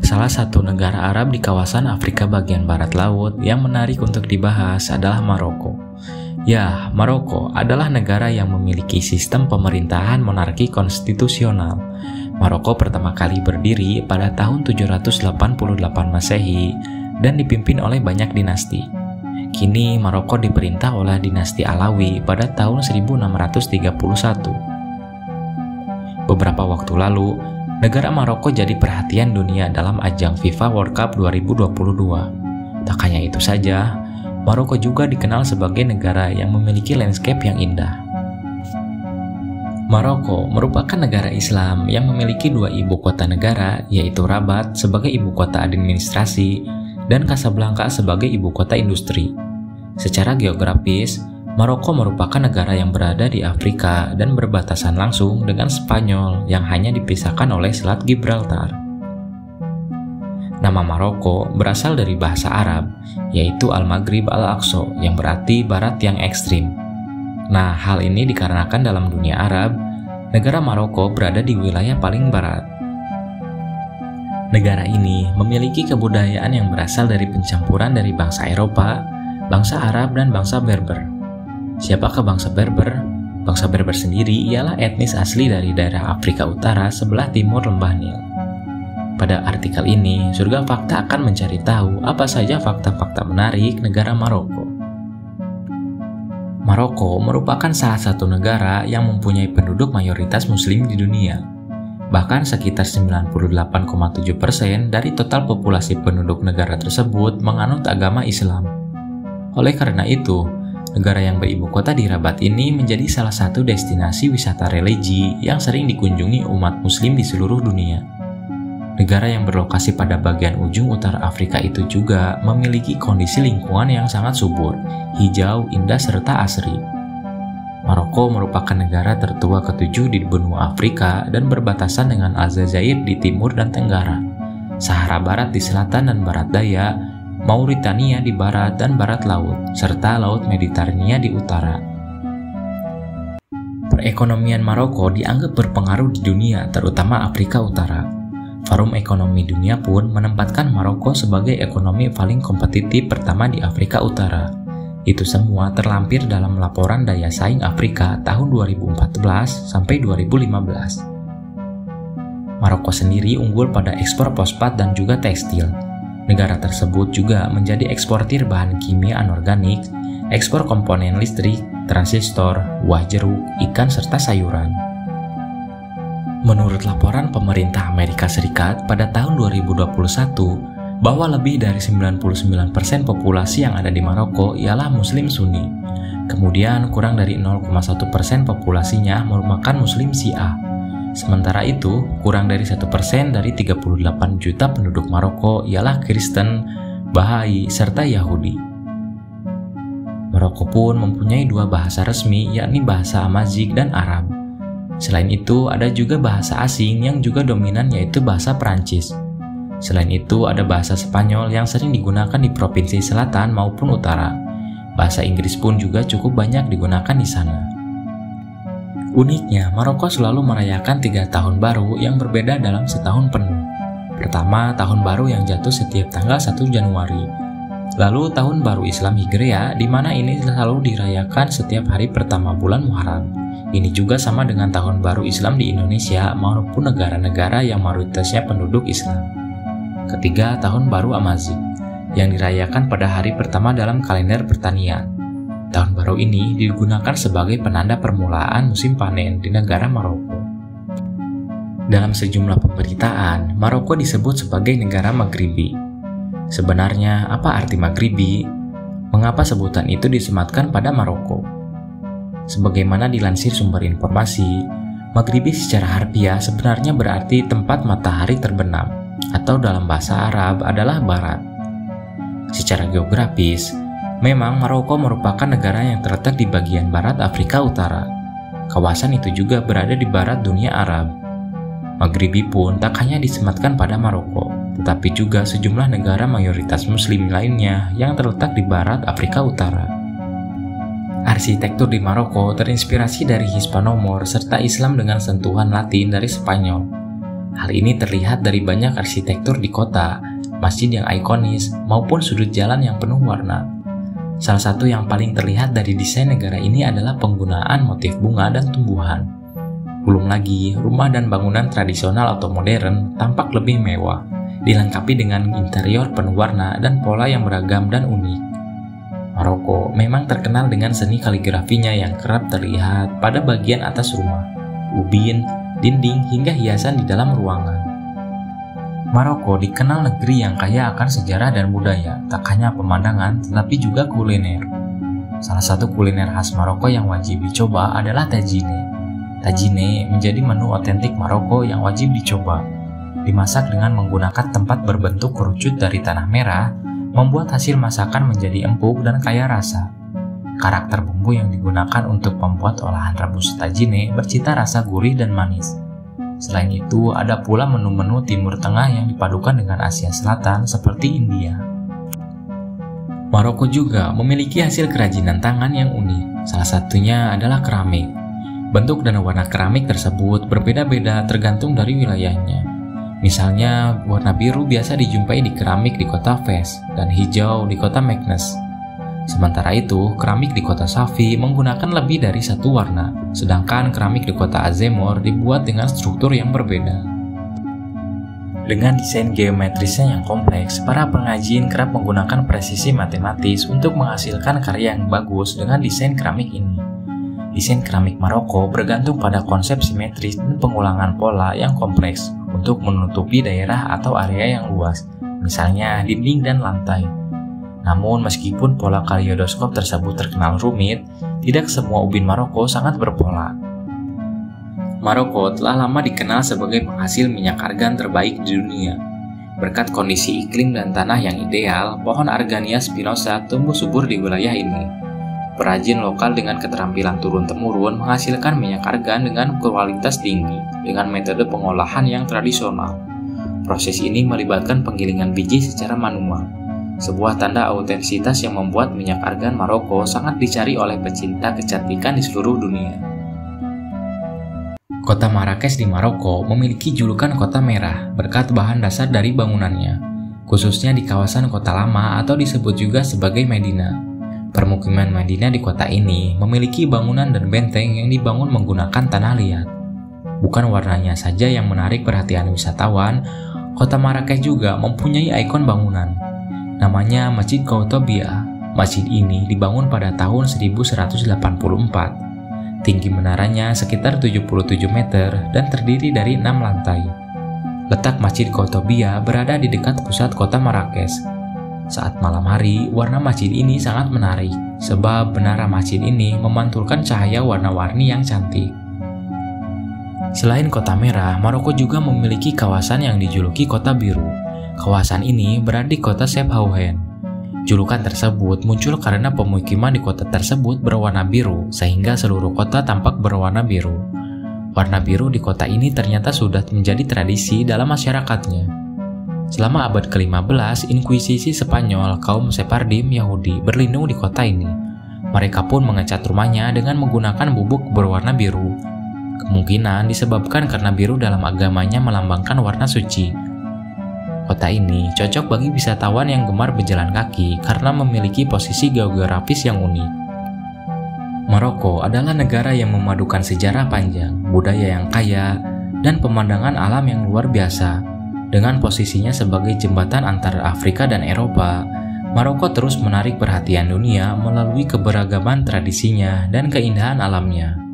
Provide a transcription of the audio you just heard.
Salah satu negara Arab di kawasan Afrika bagian barat laut yang menarik untuk dibahas adalah Maroko. Ya, Maroko adalah negara yang memiliki sistem pemerintahan monarki konstitusional. Maroko pertama kali berdiri pada tahun 788 Masehi dan dipimpin oleh banyak dinasti. Kini Maroko diperintah oleh dinasti Alawi pada tahun 1631. Beberapa waktu lalu, negara Maroko jadi perhatian dunia dalam ajang FIFA World Cup 2022. Tak hanya itu saja, Maroko juga dikenal sebagai negara yang memiliki landscape yang indah. Maroko merupakan negara Islam yang memiliki dua ibu kota negara, yaitu Rabat sebagai ibu kota administrasi dan Casablanca sebagai ibu kota industri. Secara geografis, Maroko merupakan negara yang berada di Afrika dan berbatasan langsung dengan Spanyol yang hanya dipisahkan oleh Selat Gibraltar. Nama Maroko berasal dari bahasa Arab, yaitu Al-Maghrib Al-Aqsa yang berarti barat yang ekstrim. Nah, hal ini dikarenakan dalam dunia Arab, negara Maroko berada di wilayah paling barat. Negara ini memiliki kebudayaan yang berasal dari pencampuran dari bangsa Eropa, bangsa Arab, dan bangsa Berber. Siapakah bangsa Berber? Bangsa Berber sendiri ialah etnis asli dari daerah Afrika Utara sebelah timur Lembah Nil. Pada artikel ini, Surga Fakta akan mencari tahu apa saja fakta-fakta menarik negara Maroko. Maroko merupakan salah satu negara yang mempunyai penduduk mayoritas Muslim di dunia. Bahkan sekitar 98,7% dari total populasi penduduk negara tersebut menganut agama Islam. Oleh karena itu, negara yang beribu kota di Rabat ini menjadi salah satu destinasi wisata religi yang sering dikunjungi umat Muslim di seluruh dunia. Negara yang berlokasi pada bagian ujung utara Afrika itu juga memiliki kondisi lingkungan yang sangat subur, hijau, indah, serta asri. Maroko merupakan negara tertua ketujuh di benua Afrika dan berbatasan dengan Aljazair di timur dan tenggara, Sahara Barat di selatan dan barat daya, Mauritania di barat dan barat laut, serta Laut Mediterania di utara. Perekonomian Maroko dianggap berpengaruh di dunia, terutama Afrika Utara. Forum Ekonomi Dunia pun menempatkan Maroko sebagai ekonomi paling kompetitif pertama di Afrika Utara. Itu semua terlampir dalam laporan daya saing Afrika tahun 2014 sampai 2015. Maroko sendiri unggul pada ekspor fosfat dan juga tekstil. Negara tersebut juga menjadi eksportir bahan kimia anorganik, ekspor komponen listrik, transistor, buah jeruk, ikan, serta sayuran. Menurut laporan pemerintah Amerika Serikat pada tahun 2021, bahwa lebih dari 99% populasi yang ada di Maroko ialah Muslim Sunni. Kemudian kurang dari 0,1% populasinya merupakan Muslim Syiah. Sementara itu, kurang dari 1% dari 38 juta penduduk Maroko ialah Kristen, Bahai, serta Yahudi. Maroko pun mempunyai dua bahasa resmi, yakni bahasa Amazigh dan Arab. Selain itu, ada juga bahasa asing yang juga dominan, yaitu bahasa Perancis. Selain itu, ada bahasa Spanyol yang sering digunakan di provinsi selatan maupun utara. Bahasa Inggris pun juga cukup banyak digunakan di sana. Uniknya, Maroko selalu merayakan 3 tahun baru yang berbeda dalam setahun penuh. Pertama, tahun baru yang jatuh setiap tanggal 1 Januari. Lalu tahun baru Islam Hijriah, di mana ini selalu dirayakan setiap hari pertama bulan Muharram. Ini juga sama dengan tahun baru Islam di Indonesia maupun negara-negara yang mayoritasnya penduduk Islam. Ketiga, tahun baru Amazigh, yang dirayakan pada hari pertama dalam kalender pertanian. Tahun baru ini digunakan sebagai penanda permulaan musim panen di negara Maroko. Dalam sejumlah pemberitaan, Maroko disebut sebagai negara Maghribi. Sebenarnya, apa arti Maghribi? Mengapa sebutan itu disematkan pada Maroko? Sebagaimana dilansir sumber informasi, Maghribi secara harfiah sebenarnya berarti tempat matahari terbenam, atau dalam bahasa Arab adalah barat. Secara geografis, memang Maroko merupakan negara yang terletak di bagian barat Afrika Utara. Kawasan itu juga berada di barat dunia Arab. Maghribi pun tak hanya disematkan pada Maroko, tetapi juga sejumlah negara mayoritas Muslim lainnya yang terletak di barat Afrika Utara. Arsitektur di Maroko terinspirasi dari Hispaniola serta Islam dengan sentuhan Latin dari Spanyol. Hal ini terlihat dari banyak arsitektur di kota, masjid yang ikonis, maupun sudut jalan yang penuh warna. Salah satu yang paling terlihat dari desain negara ini adalah penggunaan motif bunga dan tumbuhan. Belum lagi, rumah dan bangunan tradisional atau modern tampak lebih mewah, dilengkapi dengan interior penuh warna dan pola yang beragam dan unik. Maroko memang terkenal dengan seni kaligrafinya yang kerap terlihat pada bagian atas rumah, ubin, dinding, hingga hiasan di dalam ruangan. Maroko dikenal negeri yang kaya akan sejarah dan budaya, tak hanya pemandangan tetapi juga kuliner. Salah satu kuliner khas Maroko yang wajib dicoba adalah tagine. Tagine menjadi menu otentik Maroko yang wajib dicoba. Dimasak dengan menggunakan tempat berbentuk kerucut dari tanah merah, membuat hasil masakan menjadi empuk dan kaya rasa. Karakter bumbu yang digunakan untuk membuat olahan rebus tagine bercita rasa gurih dan manis. Selain itu, ada pula menu-menu Timur Tengah yang dipadukan dengan Asia Selatan seperti India. Maroko juga memiliki hasil kerajinan tangan yang unik. Salah satunya adalah keramik. Bentuk dan warna keramik tersebut berbeda-beda tergantung dari wilayahnya. Misalnya, warna biru biasa dijumpai di keramik di kota Fes dan hijau di kota Meknes. Sementara itu, keramik di kota Safi menggunakan lebih dari satu warna, sedangkan keramik di kota Azemmour dibuat dengan struktur yang berbeda. Dengan desain geometrisnya yang kompleks, para pengrajin kerap menggunakan presisi matematis untuk menghasilkan karya yang bagus dengan desain keramik ini. Desain keramik Maroko bergantung pada konsep simetris dan pengulangan pola yang kompleks untuk menutupi daerah atau area yang luas, misalnya dinding dan lantai. Namun meskipun pola kaleidoskop tersebut terkenal rumit, tidak semua ubin Maroko sangat berpola. Maroko telah lama dikenal sebagai penghasil minyak argan terbaik di dunia. Berkat kondisi iklim dan tanah yang ideal, pohon Argania spinosa tumbuh subur di wilayah ini. Perajin lokal dengan keterampilan turun-temurun menghasilkan minyak argan dengan kualitas tinggi dengan metode pengolahan yang tradisional. Proses ini melibatkan penggilingan biji secara manual, sebuah tanda autentisitas yang membuat minyak argan Maroko sangat dicari oleh pecinta kecantikan di seluruh dunia. Kota Marrakesh di Maroko memiliki julukan Kota Merah berkat bahan dasar dari bangunannya, khususnya di kawasan Kota Lama atau disebut juga sebagai Medina. Permukiman Medina di kota ini memiliki bangunan dan benteng yang dibangun menggunakan tanah liat. Bukan warnanya saja yang menarik perhatian wisatawan, kota Marrakesh juga mempunyai ikon bangunan. Namanya Masjid Koutoubia. Masjid ini dibangun pada tahun 1184. Tinggi menaranya sekitar 77 meter dan terdiri dari 6 lantai. Letak Masjid Koutoubia berada di dekat pusat kota Marrakesh. Saat malam hari, warna masjid ini sangat menarik, sebab menara masjid ini memantulkan cahaya warna-warni yang cantik. Selain Kota Merah, Maroko juga memiliki kawasan yang dijuluki Kota Biru. Kawasan ini berada di kota Sefhauhen. Julukan tersebut muncul karena pemukiman di kota tersebut berwarna biru, sehingga seluruh kota tampak berwarna biru. Warna biru di kota ini ternyata sudah menjadi tradisi dalam masyarakatnya. Selama abad ke-15, Inkuisisi Spanyol kaum Sephardim Yahudi berlindung di kota ini. Mereka pun mengecat rumahnya dengan menggunakan bubuk berwarna biru. Kemungkinan disebabkan karena biru dalam agamanya melambangkan warna suci. Kota ini cocok bagi wisatawan yang gemar berjalan kaki karena memiliki posisi geografis yang unik. Maroko adalah negara yang memadukan sejarah panjang, budaya yang kaya, dan pemandangan alam yang luar biasa. Dengan posisinya sebagai jembatan antara Afrika dan Eropa, Maroko terus menarik perhatian dunia melalui keberagaman tradisinya dan keindahan alamnya.